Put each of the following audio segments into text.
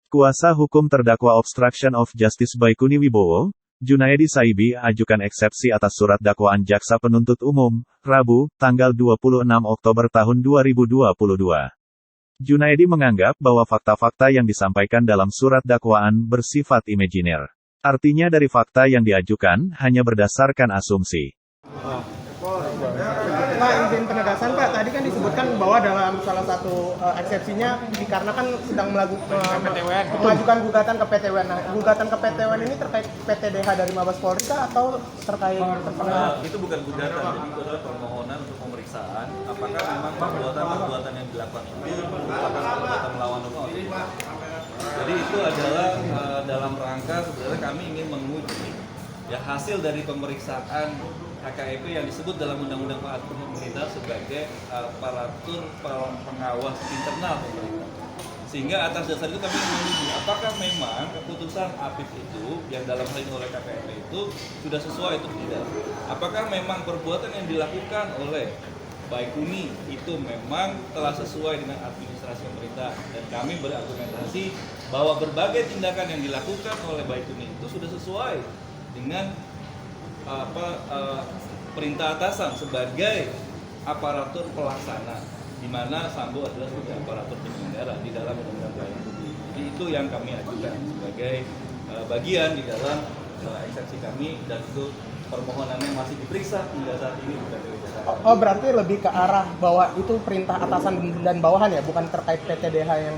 Kuasa hukum terdakwa obstruction of justice Baikuni Wibowo, Junaedi Saibi ajukan eksepsi atas surat dakwaan Jaksa Penuntut Umum, Rabu, tanggal 26 Oktober tahun 2022. Junaedi menganggap bahwa fakta-fakta yang disampaikan dalam surat dakwaan bersifat imajiner. Artinya dari fakta yang diajukan hanya berdasarkan asumsi. Pak, izin penegasan Pak, tadi kan disebutkan bahwa dalam salah satu eksepsinya dikarenakan sedang mengajukan gugatan ke PT UN. Nah, gugatan ke PT UN ini terkait PTDH dari Mabes Polri kah atau terkait itu bukan gugatan, jadi itu adalah permohonan untuk pemeriksaan apakah memang perbuatan yang dilakukan itu merupakan perbuatan melawan hukum. Jadi itu adalah dalam rangka sebenarnya kami ingin menguji ya hasil dari pemeriksaan HKEP yang disebut dalam Undang-Undang Pemerintah sebagai aparatur pengawas internal pemerintah. Sehingga atas dasar itu kami menguji apakah memang keputusan APIF itu yang dalam hal ini oleh KPRP itu sudah sesuai atau tidak. Apakah memang perbuatan yang dilakukan oleh Baikuni itu memang telah sesuai dengan administrasi pemerintah, dan kami berargumentasi bahwa berbagai tindakan yang dilakukan oleh Baikuni itu sudah sesuai dengan perintah atasan sebagai aparatur pelaksana, di mana Sambo adalah sebagai aparatur penyelenggara di dalam Undang-Undang Pelayanan Publik. Jadi itu yang kami ajukan sebagai bagian di dalam eksepsi kami, dan itu permohonannya masih diperiksa hingga saat ini. Oh, berarti lebih ke arah bahwa itu perintah atasan dan bawahan ya, bukan terkait PTDH yang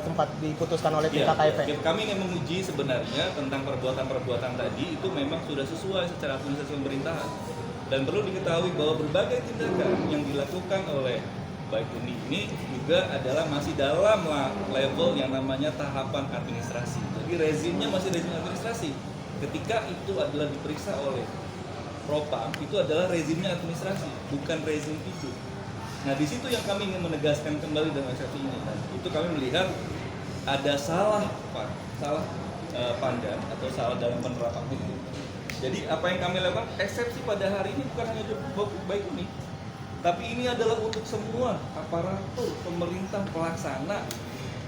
sempat diputuskan oleh tim KKP. Kami ingin menguji sebenarnya tentang perbuatan-perbuatan tadi itu memang sudah sesuai secara administrasi pemerintahan. Dan perlu diketahui bahwa berbagai tindakan yang dilakukan oleh Baikuni ini juga adalah masih dalam level yang namanya tahapan administrasi. Jadi rezimnya masih rezim administrasi. Ketika itu adalah diperiksa oleh Propam, itu adalah rezimnya administrasi, bukan rezim itu. Nah, di situ yang kami ingin menegaskan kembali dengan eksepsi ini. Nah, itu kami melihat ada salah pandang atau salah dalam penerapan hukum. Jadi apa yang kami lakukan, eksepsi pada hari ini bukan hanya untuk Baikuni, tapi ini adalah untuk semua aparatur pemerintah pelaksana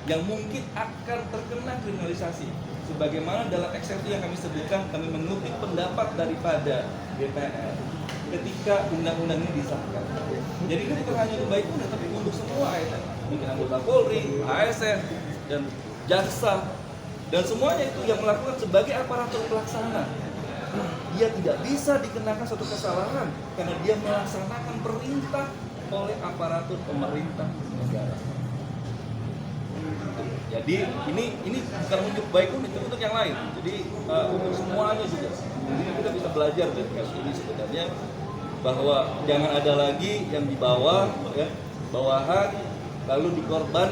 yang mungkin akan terkena kriminalisasi. Sebagaimana dalam eksepsi yang kami sebutkan, kami mengutip pendapat daripada DPR ketika undang-undang ini disahkan. Jadi ini bukan hanya untuk Baikuni, tapi untuk semua ASN, mungkin anggota Polri, ASN, dan jaksa, dan semuanya itu yang melakukan sebagai aparatur pelaksana. Dia tidak bisa dikenakan suatu kesalahan karena dia melaksanakan perintah oleh aparatur pemerintah negara. Jadi ini bukan untuk Baikuni, itu untuk yang lain. Jadi untuk semuanya juga. Jadi kita bisa belajar dari kasus ini sebenarnya bahwa jangan ada lagi yang di bawah, ya, bawahan lalu dikorban.